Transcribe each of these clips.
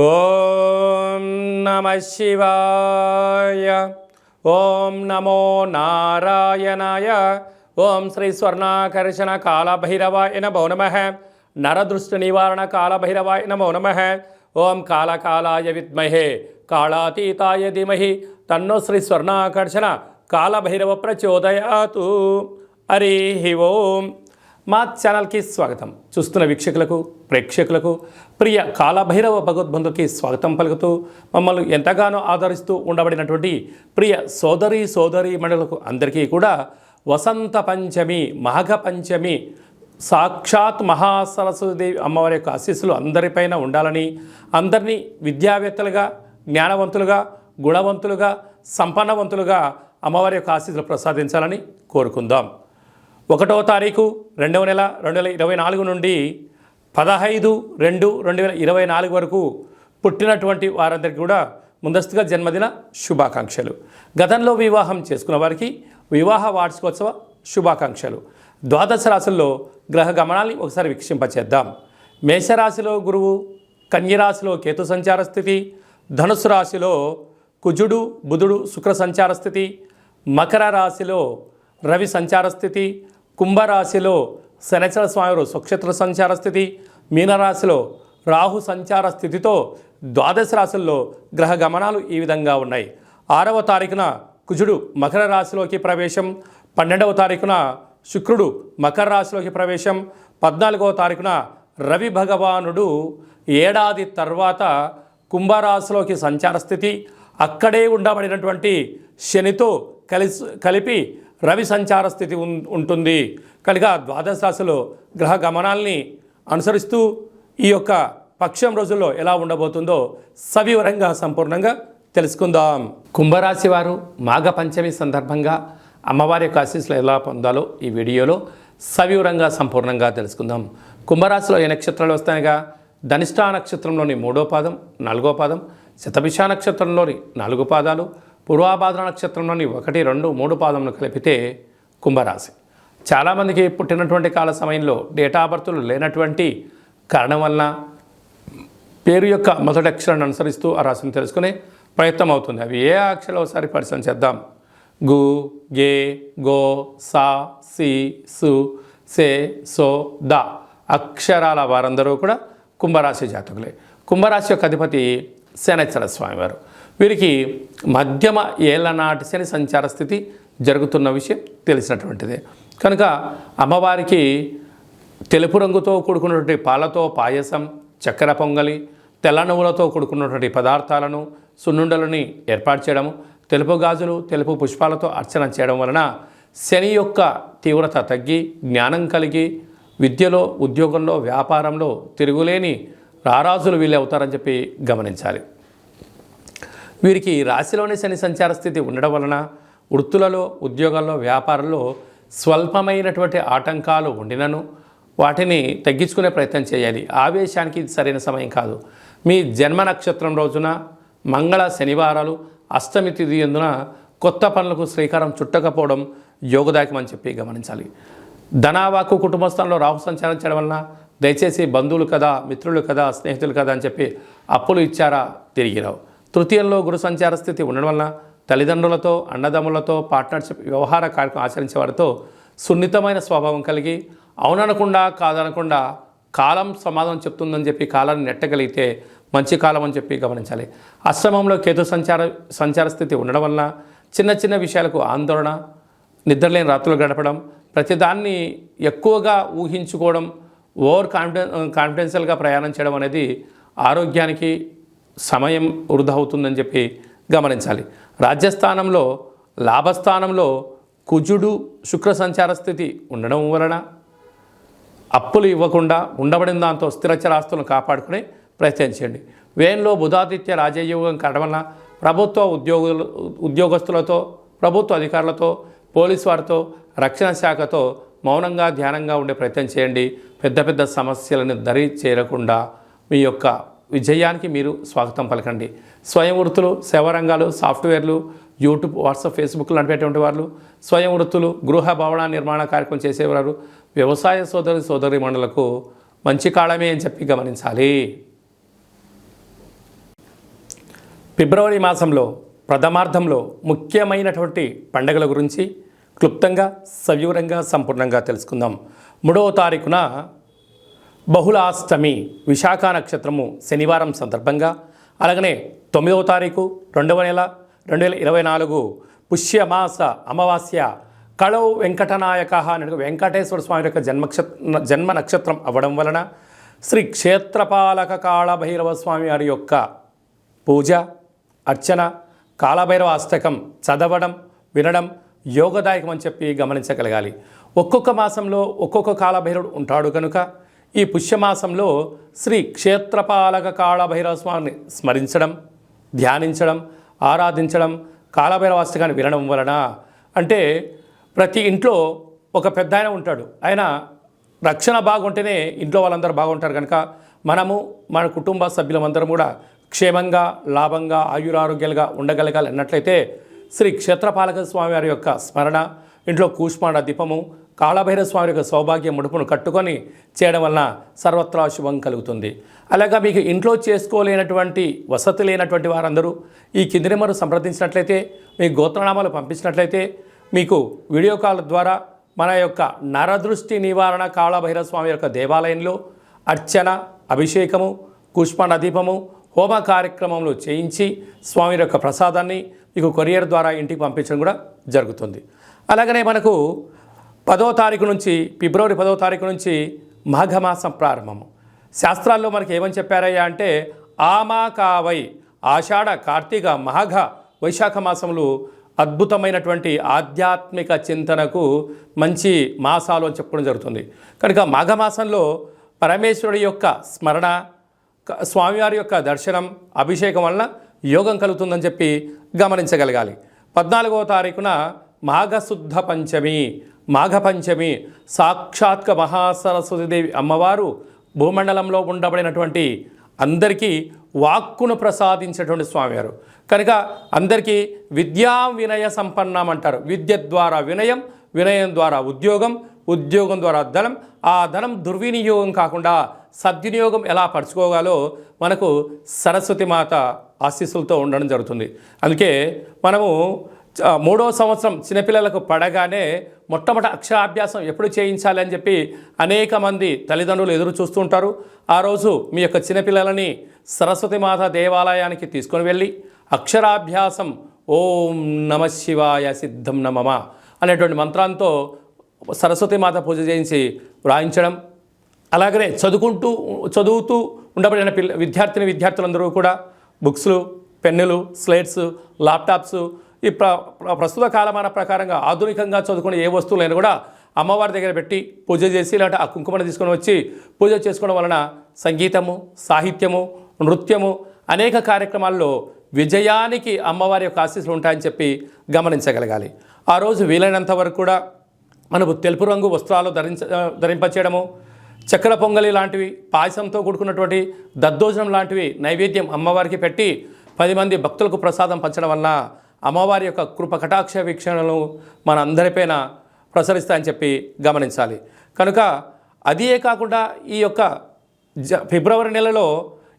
ఓం నమః శివాయ. ఓం నమో నారాయణాయ. ఓం శ్రీ స్వర్ణాకర్షణ కాళభైరవాయ నమో నమః. నరదృష్టి నివారణ కాళభైరవాయ నమో నమః. ఓం కాళకాలాయ విద్మహే కాళాతీతాయ ధీమహి తన్నో శ్రీ స్వర్ణాకర్షణ కాళభైరవ ప్రచోదయాతు. హరి ఓం. మా ఛానల్కి స్వాగతం. చూస్తున్న వీక్షకులకు ప్రేక్షకులకు ప్రియ కాళభైరవ భగవద్బంధుకి స్వాగతం పలుకుతూ మమ్మల్ని ఎంతగానో ఆదరిస్తూ ఉండబడినటువంటి ప్రియ సోదరి మండలకు అందరికీ కూడా వసంత పంచమి మాఘ పంచమి సాక్షాత్ మహాసరస్వతీదేవి అమ్మవారి యొక్క ఆశీస్సులు అందరిపైన ఉండాలని, అందరినీ విద్యావేత్తలుగా, జ్ఞానవంతులుగా, గుణవంతులుగా, సంపన్నవంతులుగా అమ్మవారి యొక్క ఆశీస్సులు ప్రసాదించాలని కోరుకుందాం. 1వ తారీఖు 2వ నెల 2024 నుండి 15/2/2024 వరకు పుట్టినటువంటి వారందరికీ కూడా ముందస్తుగా జన్మదిన శుభాకాంక్షలు. గతంలో వివాహం చేసుకున్న వారికి వివాహ వార్షికోత్సవ శుభాకాంక్షలు. ద్వాదశ రాశుల్లో గ్రహ గమనాన్ని ఒకసారి వీక్షింపచేద్దాం. మేషరాశిలో గురువు, కన్యరాశిలో కేతు సంచార స్థితి, ధనుసు రాశిలో కుజుడు బుధుడు శుక్ర సంచార స్థితి, మకర రాశిలో రవి సంచార స్థితి, కుంభరాశిలో శనిచర స్వామి స్వక్షేత్ర సంచార స్థితి, మీనరాశిలో రాహు సంచార స్థితితో ద్వాదశ రాశుల్లో గ్రహ గమనాలు ఈ విధంగా ఉన్నాయి. 6వ తారీఖున కుజుడు మకర రాశిలోకి ప్రవేశం, 12వ తారీఖున శుక్రుడు మకర రాశిలోకి ప్రవేశం, 14వ తారీఖున రవి భగవానుడు ఏడాది తర్వాత కుంభరాశిలోకి సంచార స్థితి, అక్కడే ఉండబడినటువంటి శనితో కలిపి రవి సంచార స్థితి ఉంటుంది. కనుక ద్వాదశ రాశిలో గ్రహ గమనాల్ని అనుసరిస్తూ ఈ యొక్క పక్షం రోజుల్లో ఎలా ఉండబోతుందో సవివరంగా సంపూర్ణంగా తెలుసుకుందాం. కుంభరాశి వారు మాఘ పంచమి సందర్భంగా అమ్మవారి యొక్క ఆశీస్సులు ఎలా పొందాలో ఈ వీడియోలో సవివరంగా సంపూర్ణంగా తెలుసుకుందాం. కుంభరాశిలో ఏ నక్షత్రాలు వస్తాయిగా? ధనిష్ఠా నక్షత్రంలోని 3వ పాదం, 4వ పాదం, శతభిష నక్షత్రంలోని 4 పాదాలు, పూర్వాభాద్ర నక్షత్రంలోని 1, 2, 3 పాదములు కలిపితే కుంభరాశి. చాలామందికి పుట్టినటువంటి కాల సమయంలో డేటా ఆఫ్ బర్త్లు లేనటువంటి కారణం వలన పేరు యొక్క మొదటి అక్షరాన్ని అనుసరిస్తూ ఆ రాశిని తెలుసుకునే ప్రయత్నం అవుతుంది. అవి ఏ అక్షరాలు ఒకసారి పరిశీలన చేద్దాం. గు, గే, గో, సా, సి, సు, సే, సో, ద అక్షరాల వారందరూ కూడా కుంభరాశి జాతకులే. కుంభరాశి యొక్క అధిపతి శనిచర స్వామివారు. వీరికి మధ్యమ ఏళ్లనాటి శని సంచార స్థితి జరుగుతున్న విషయం తెలిసినటువంటిదే. కనుక అమ్మవారికి తెలుపు రంగుతో కూడుకున్నటువంటి పాలతో పాయసం, చక్కెర పొంగలి, తెల్ల నువ్వులతో కూడుకున్నటువంటి పదార్థాలను, సున్నుండలని ఏర్పాటు చేయడము, తెలుపు గాజులు, తెలుపు పుష్పాలతో అర్చన చేయడం వలన శని యొక్క తీవ్రత తగ్గి జ్ఞానం కలిగి విద్యలో, ఉద్యోగంలో, వ్యాపారంలో తిరుగులేని రారాజులు వీళ్ళు అవుతారని చెప్పి గమనించాలి. వీరికి రాశిలోని శని సంచార స్థితి ఉండడం వలన వృత్తులలో, ఉద్యోగాల్లో, వ్యాపారంలో స్వల్పమైనటువంటి ఆటంకాలు ఉండినను వాటిని తగ్గించుకునే ప్రయత్నం చేయాలి. ఆవేశానికి ఇది సరైన సమయం కాదు. మీ జన్మ నక్షత్రం రోజున మంగళ, శనివారాలు, అష్టమి తిథి ఎందున కొత్త పనులకు శ్రీకారం చుట్టకపోవడం యోగదాయకమని చెప్పి గమనించాలి. ధనావాకు కుటుంబ స్థానంలో రాహు సంచారం చేయడం వలన దయచేసి బంధువులు కదా, మిత్రులు కదా, స్నేహితులు కదా అని చెప్పి అప్పులు ఇచ్చారా తిరిగి రావు. తృతీయంలో గురు సంచార స్థితి ఉండడం వలన తల్లిదండ్రులతో, అన్నదమ్ములతో, పార్ట్నర్షిప్ వ్యవహార కార్యక్రమం ఆచరించే వారితో సున్నితమైన స్వభావం కలిగి అవుననకుండా కాదనకుండా కాలం సమాధానం చెప్తుందని చెప్పి కాలాన్ని నెట్టగలిగితే మంచి కాలం అని చెప్పి గమనించాలి. అష్టమంలో కేతు సంచార స్థితి ఉండడం వలన చిన్న చిన్న విషయాలకు ఆందోళన, నిద్రలేని రాత్రులు గడపడం, ప్రతిదాన్ని ఎక్కువగా ఊహించుకోవడం, ఓవర్ కాన్ఫిడెన్షియల్గా ప్రయాణం చేయడం అనేది ఆరోగ్యానికి సమయం వృధా అవుతుందని చెప్పి గమనించాలి. రాజ్యస్థానంలో లాభస్థానంలో కుజుడు శుక్ర సంచార స్థితి ఉండడం వలన అప్పులు ఇవ్వకుండా ఉండబడిన దాంతో స్థిరచర ఆస్తులను కాపాడుకునే ప్రయత్నం చేయండి. వ్యయంలో బుధాదిత్య రాజయోగం కావడం వలన ప్రభుత్వ ఉద్యోగస్తులతో, ప్రభుత్వ అధికారులతో, పోలీసు వారితో, రక్షణ శాఖతో మౌనంగా ధ్యానంగా ఉండే ప్రయత్నం చేయండి. పెద్ద పెద్ద సమస్యలను దరి చేరకుండా మీ యొక్క విజయానికి మీరు స్వాగతం పలకండి. స్వయం వృత్తులు, సేవారంగాలు, సాఫ్ట్వేర్లు, యూట్యూబ్, వాట్సాప్, ఫేస్బుక్లు నడిపేటువంటి వాళ్ళు, స్వయం వృత్తులు, గృహ భవన నిర్మాణ కార్యక్రమం చేసేవారు, వ్యవసాయ సోదరి మండలకు మంచి కాలమే అని చెప్పి గమనించాలి. ఫిబ్రవరి మాసంలో ప్రథమార్థంలో ముఖ్యమైనటువంటి పండుగల గురించి క్లుప్తంగా సవివరంగా సంపూర్ణంగా తెలుసుకుందాం. 3వ తారీఖున బహుళాష్టమి విశాఖ నక్షత్రము శనివారం సందర్భంగా, అలాగనే 9వ తారీఖు 2వ నెల 2024 పుష్యమాస అమావాస్య కళౌ వెంకటనాయక అనే వెంకటేశ్వర స్వామి యొక్క జన్మ నక్షత్రం అవ్వడం వలన శ్రీ క్షేత్రపాలక కాళభైరవ స్వామి వారి యొక్క పూజ, అర్చన, కాళభైరవ అష్టకం చదవడం, వినడం యోగదాయకం అని చెప్పి గమనించగలగాలి. ఒక్కొక్క మాసంలో ఒక్కొక్క కాళభైరవుడు ఉంటాడు కనుక ఈ పుష్యమాసంలో శ్రీ క్షేత్రపాలక కాళభైరవ స్వామిని స్మరించడం, ధ్యానించడం, ఆరాధించడం, కాళభైరవ అష్టకాన్ని వినడం వలన, అంటే ప్రతి ఇంట్లో ఒక పెద్ద ఆయన ఉంటాడు, ఆయన రక్షణ బాగుంటేనే ఇంట్లో వాళ్ళందరూ బాగుంటారు కనుక మనము మన కుటుంబ సభ్యులందరం కూడా క్షేమంగా, లాభంగా, ఆయురారోగ్యాలుగా ఉండగలగాలి అన్నట్లయితే శ్రీ క్షేత్రపాలక స్వామి వారి యొక్క స్మరణ, ఇంట్లో కూష్మాండ దీపము, కాళభైరవ స్వామి యొక్క సౌభాగ్య ముడుపును కట్టుకొని చేయడం వలన సర్వత్రా శుభం కలుగుతుంది. అలాగా మీకు ఇంట్లో చేసుకోలేనటువంటి వసతి లేనటువంటి వారందరూ ఈ కింది నెంబరు సంప్రదించినట్లయితే, మీ గోత్రనామాలు పంపించినట్లయితే మీకు వీడియో కాల్ ద్వారా మన యొక్క నరదృష్టి నివారణ కాళభైరవ స్వామి యొక్క దేవాలయంలో అర్చన, అభిషేకము, కూష్మాండ దీపము, హోమ కార్యక్రమంలో చేయించి స్వామి యొక్క ప్రసాదాన్ని మీకు కొరియర్ ద్వారా ఇంటికి పంపించడం కూడా జరుగుతుంది. అలాగనే మనకు 10వ తారీఖు నుంచి, ఫిబ్రవరి 10వ తారీఖు నుంచి మాఘమాసం ప్రారంభము. శాస్త్రాల్లో మనకి ఏమని చెప్పారయ్యా అంటే ఆమాకావై ఆషాఢ, కార్తీక, మాఘ, వైశాఖ మాసములు అద్భుతమైనటువంటి ఆధ్యాత్మిక చింతనకు మంచి మాసాలు అని చెప్పుకోవడం జరుగుతుంది. కనుక మాఘమాసంలో పరమేశ్వరుడి యొక్క స్మరణ, స్వామివారి యొక్క దర్శనం, అభిషేకం వలన యోగం కలుగుతుందని చెప్పి గమనించగలగాలి. 14వ తారీఖున మాఘశుద్ధ పంచమి, మాఘ పంచమి, సాక్షాత్క మహాసరస్వతీదేవి అమ్మవారు భూమండలంలో ఉండబడినటువంటి అందరికీ వాక్కును ప్రసాదించేటువంటి స్వామివారు కనుక అందరికీ విద్యా వినయ సంపన్నం అంటారు. విద్య ద్వారా వినయం, వినయం ద్వారా ఉద్యోగం, ఉద్యోగం ద్వారా ధనం, ఆ ధనం దుర్వినియోగం కాకుండా సద్వినియోగం ఎలా పరుచుకోగాలో మనకు సరస్వతి మాత ఆశీస్సులతో ఉండడం జరుగుతుంది. అందుకే మనము 3వ సంవత్సరం చిన్నపిల్లలకు పడగానే మొట్టమొదటి అక్షరాభ్యాసం ఎప్పుడు చేయించాలి అని చెప్పి అనేక మంది తల్లిదండ్రులు ఎదురు చూస్తుంటారు. ఆ రోజు మీ యొక్క చిన్నపిల్లలని సరస్వతి మాత దేవాలయానికి తీసుకొని వెళ్ళి అక్షరాభ్యాసం ఓం నమ శివాయ సిద్ధం నమమ అనేటువంటి మంత్రంతో సరస్వతి మాత పూజ చేయించి వ్రాయించడం, అలాగనే చదువుతూ ఉండబడిన విద్యార్థులందరూ కూడా బుక్స్లు, పెన్నులు, స్లేట్స్, ల్యాప్టాప్స్, ఈ ప్రస్తుత కాలమాన ప్రకారంగా ఆధునికంగా చదువుకునే ఏ వస్తువులైనా కూడా అమ్మవారి దగ్గర పెట్టి పూజ చేసి, ఇలాంటి ఆ కుంకుమను తీసుకొని వచ్చి పూజ చేసుకోవడం వలన సంగీతము, సాహిత్యము, నృత్యము అనేక కార్యక్రమాల్లో విజయానికి అమ్మవారి యొక్క ఆశీస్సులు ఉంటాయని చెప్పి గమనించగలగాలి. ఆ రోజు వీలైనంత వరకు కూడా మనకు తెలుపు రంగు వస్త్రాలు ధరింపచేయడము, చక్కెర పొంగలి లాంటివి, పాయసంతో కూడుకున్నటువంటి దద్దోజనం లాంటివి నైవేద్యం అమ్మవారికి పెట్టి 10 మంది భక్తులకు ప్రసాదం పంచడం వలన అమ్మవారి యొక్క కృప కటాక్ష వీక్షణలు మన అందరిపైన ప్రసరిస్తాయని చెప్పి గమనించాలి. కనుక అదే కాకుండా ఈ యొక్క ఫిబ్రవరి నెలలో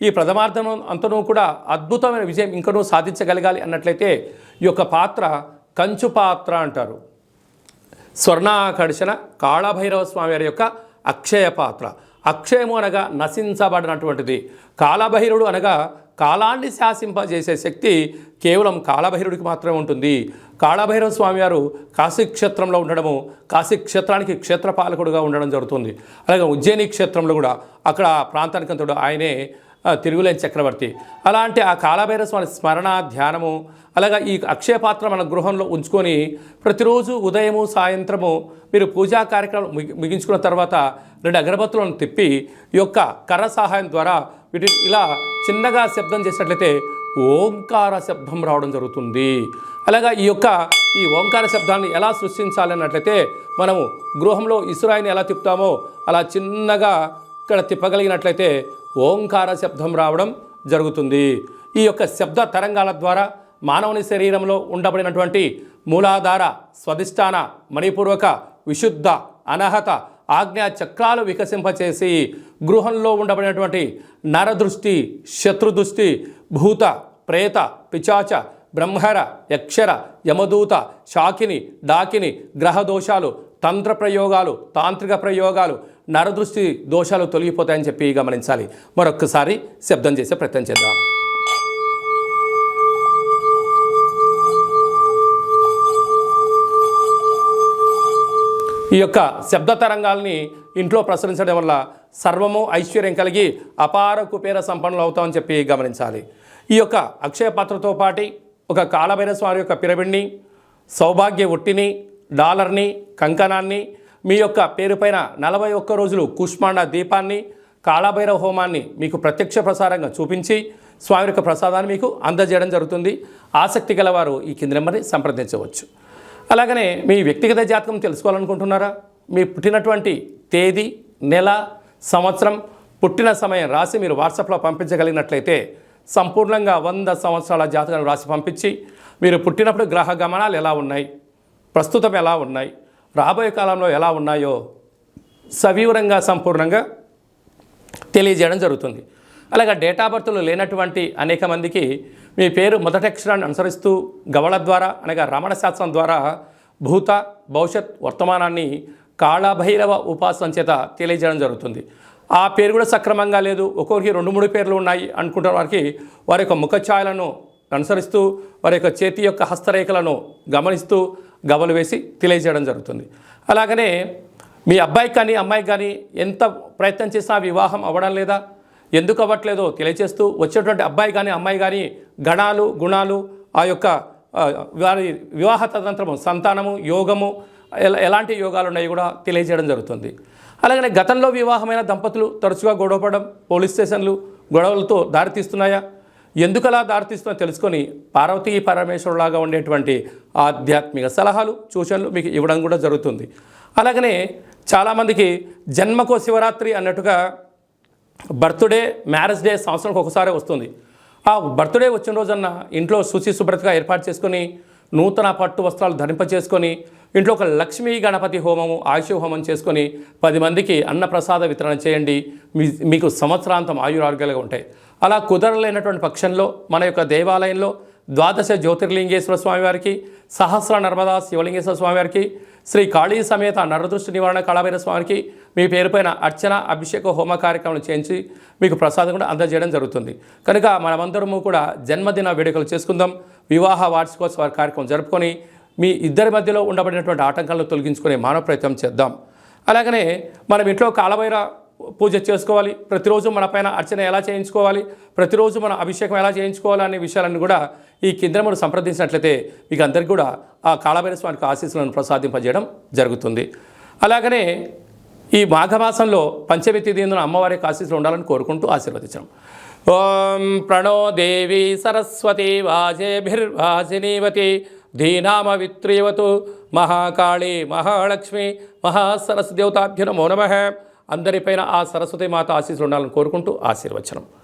ఈ ప్రథమార్థం అంతనూ కూడా అద్భుతమైన విజయం ఇంకనూ సాధించగలగాలి అన్నట్లయితే ఈ యొక్క పాత్ర కంచు పాత్ర అంటారు. స్వర్ణాకర్షణ కాళభైరవ స్వామి వారి యొక్క అక్షయ పాత్ర. అక్షయము అనగా నశించబడినటువంటిది, కాళభైరుడు అనగా కాలాన్ని శాసింపజేసే శక్తి కేవలం కాళభైరుడికి మాత్రమే ఉంటుంది. కాళభైరవ స్వామివారు కాశీక్షేత్రంలో ఉండడము, కాశీక్షేత్రానికి క్షేత్రపాలకుడుగా ఉండడం జరుగుతుంది. అలాగే ఉజ్జయిని క్షేత్రంలో కూడా అక్కడ ప్రాంతానికి అంతడు ఆయనే తిరుగులేని చక్రవర్తి. అలాంటి ఆ కాళభైరవ స్వామి స్మరణ, ధ్యానము, అలాగా ఈ అక్షయ పాత్ర మన గృహంలో ఉంచుకొని ప్రతిరోజు ఉదయము, సాయంత్రము మీరు పూజా కార్యక్రమం ముగించుకున్న తర్వాత 2 అగరబత్తులను తిప్పి ఈ యొక్క కర్ర సహాయం ద్వారా వీటిని ఇలా చిన్నగా శబ్దం చేసినట్లయితే ఓంకార శబ్దం రావడం జరుగుతుంది. అలాగా ఈ ఓంకార శబ్దాన్ని ఎలా సృష్టించాలన్నట్లయితే మనము గృహంలో ఇసురాయిని ఎలా తిప్పుతామో అలా చిన్నగా ఇక్కడ తిప్పగలిగినట్లయితే ఓంకార శబ్దం రావడం జరుగుతుంది. ఈ యొక్క శబ్ద తరంగాల ద్వారా మానవుని శరీరంలో ఉండబడినటువంటి మూలాధార, స్వధిష్టాన, మణిపూర్వక, విశుద్ధ, అనహత, ఆజ్ఞా చక్రాలు వికసింపచేసి గృహంలో ఉండబడినటువంటి నరదృష్టి, శత్రుదృష్టి, భూత ప్రేత పిచాచ బ్రహ్మర యక్షర యమదూత శాకిని డాకిని గ్రహదోషాలు తంత్ర ప్రయోగాలు తాంత్రిక ప్రయోగాలు నరదృష్టి దోషాలు తొలగిపోతాయని చెప్పి గమనించాలి. మరొక్కసారి శబ్దం చేసే ప్రయత్నం చేద్దాం. ఈ యొక్క శబ్ద తరంగాల్ని ఇంట్లో ప్రసరించడం వల్ల సర్వము ఐశ్వర్యం కలిగి అపార కుబేర సంపన్నులు అవుతామని చెప్పి గమనించాలి. ఈ యొక్క అక్షయ పాత్రతో పాటు ఒక కాళభైరవ స్వామి యొక్క పిరమిడ్ని, సౌభాగ్య ఒట్టిని, డాలర్ని, కంకణాన్ని, మీ యొక్క పేరుపైన 41 రోజులు కుష్మాండ దీపాన్ని, కాళభైరవ హోమాన్ని మీకు ప్రత్యక్ష ప్రసారంగా చూపించి స్వామి యొక్క ప్రసాదాన్ని మీకు అందజేయడం జరుగుతుంది. ఆసక్తి గలవారు ఈ కింది నెంబర్ని సంప్రదించవచ్చు. అలాగనే మీ వ్యక్తిగత జాతకం తెలుసుకోవాలనుకుంటున్నారా? మీ పుట్టినటువంటి తేదీ, నెల, సంవత్సరం, పుట్టిన సమయం రాసి మీరు వాట్సాప్లో పంపించగలిగినట్లయితే సంపూర్ణంగా 100 సంవత్సరాల జాతకాన్ని రాసి పంపించి మీరు పుట్టినప్పుడు గ్రహ గమనాలు ఎలా ఉన్నాయి, ప్రస్తుతం ఎలా ఉన్నాయి, రాబోయే కాలంలో ఎలా ఉన్నాయో సవివరంగా సంపూర్ణంగా తెలియజేయడం జరుగుతుంది. అలాగే డేటా బర్త్లు లేనటువంటి అనేక మందికి మీ పేరు మొదటి అక్షరాన్ని అనుసరిస్తూ గవళ ద్వారా అనగా రమణ శాస్త్రం ద్వారా భూత భవిష్యత్ వర్తమానాన్ని కాళభైరవ ఉపాసన చేత తెలియజేయడం జరుగుతుంది. ఆ పేరు కూడా సక్రమంగా లేదు, ఒక్కొక్కరికి 2-3 పేర్లు ఉన్నాయి అనుకుంటున్న వారికి వారి యొక్క ముఖఛాయలను అనుసరిస్తూ వారి యొక్క చేతి యొక్క హస్తరేఖలను గమనిస్తూ గవలు వేసి తెలియజేయడం జరుగుతుంది. అలాగనే మీ అబ్బాయికి కానీ అమ్మాయికి కానీ ఎంత ప్రయత్నం చేసినా వివాహం అవ్వడం లేదా, ఎందుకు అవ్వట్లేదో తెలియజేస్తూ వచ్చేటువంటి అబ్బాయి కానీ అమ్మాయి కానీ గణాలు గుణాలు ఆ యొక్క వారి వివాహ తదనంతరము సంతానము యోగము ఎలాంటి యోగాలు ఉన్నాయో కూడా తెలియజేయడం జరుగుతుంది. అలాగనే గతంలో వివాహమైన దంపతులు తరచుగా గొడవపడడం, పోలీస్ స్టేషన్లు గొడవలతో దారితీస్తున్నాయా, ఎందుకు అలా దారితీస్తున్నా తెలుసుకొని పార్వతీ పరమేశ్వరులాగా ఉండేటువంటి ఆధ్యాత్మిక సలహాలు సూచనలు మీకు ఇవ్వడం కూడా జరుగుతుంది. అలాగనే చాలామందికి జన్మకో శివరాత్రి అన్నట్టుగా బర్త్డే మ్యారేజ్ డే సంవత్సరానికి ఒకసారి వస్తుంది. ఆ బర్త్డే వచ్చిన రోజన్న ఇంట్లో శుచి శుభ్రతగా ఏర్పాటు చేసుకొని నూతన పట్టు వస్త్రాలు ధరింపచేసుకొని ఇంట్లో ఒక లక్ష్మీ గణపతి హోమము ఆయుష హోమం చేసుకొని 10 మందికి అన్నప్రసాద వితరణ చేయండి. మీకు సంవత్సరాంతం ఆయురారోగ్యాలుగా ఉంటాయి. అలా కుదరలేనటువంటి పక్షంలో మన యొక్క దేవాలయంలో 12 జ్యోతిర్లింగేశ్వర స్వామివారికి, సహస్ర నర్మదా శివలింగేశ్వర స్వామివారికి, శ్రీ కాళీ సమేత నరదృష్టి నివారణ కాళభైరవ స్వామికి మీ పేరుపైన అర్చన అభిషేక హోమ కార్యక్రమాలు చేయించి మీకు ప్రసాదం కూడా అందజేయడం జరుగుతుంది. కనుక మనమందరము కూడా జన్మదిన వేడుకలు చేసుకుందాం, వివాహ వార్షికోత్సవ కార్యక్రమం జరుపుకొని మీ ఇద్దరి మధ్యలో ఉండబడినటువంటి ఆటంకాలను తొలగించుకునే మానవ ప్రయత్నం చేద్దాం. అలాగనే మనం ఇంట్లో కాళభైరవ పూజ చేసుకోవాలి, ప్రతిరోజు మన పైన అర్చన ఎలా చేయించుకోవాలి, ప్రతిరోజు మన అభిషేకం ఎలా చేయించుకోవాలి అనే విషయాలన్నీ కూడా ఈ కింద మనం సంప్రదించినట్లయితే మీకు అందరికీ కూడా ఆ కాళభైరవ స్వామికి ఆశీస్సులను ప్రసాదింపజేయడం జరుగుతుంది. అలాగనే ఈ మాఘమాసంలో పంచమి తిథి అమ్మవారి ఆశీస్సులు ఉండాలని కోరుకుంటూ ఆశీర్వదించాం. ఓం ప్రణో దేవి సరస్వతి వాజేభిర్వాజినీవతి ధీనామవిత్రీవతు మహాకాళీ మహాలక్ష్మి మహాసరస్వతి దేవతాభ్యో నమో నమః. అందరిపైన ఆ సరస్వతి మాత ఆశీస్సులు ఉండాలని కోరుకుంటూ ఆశీర్వచనం.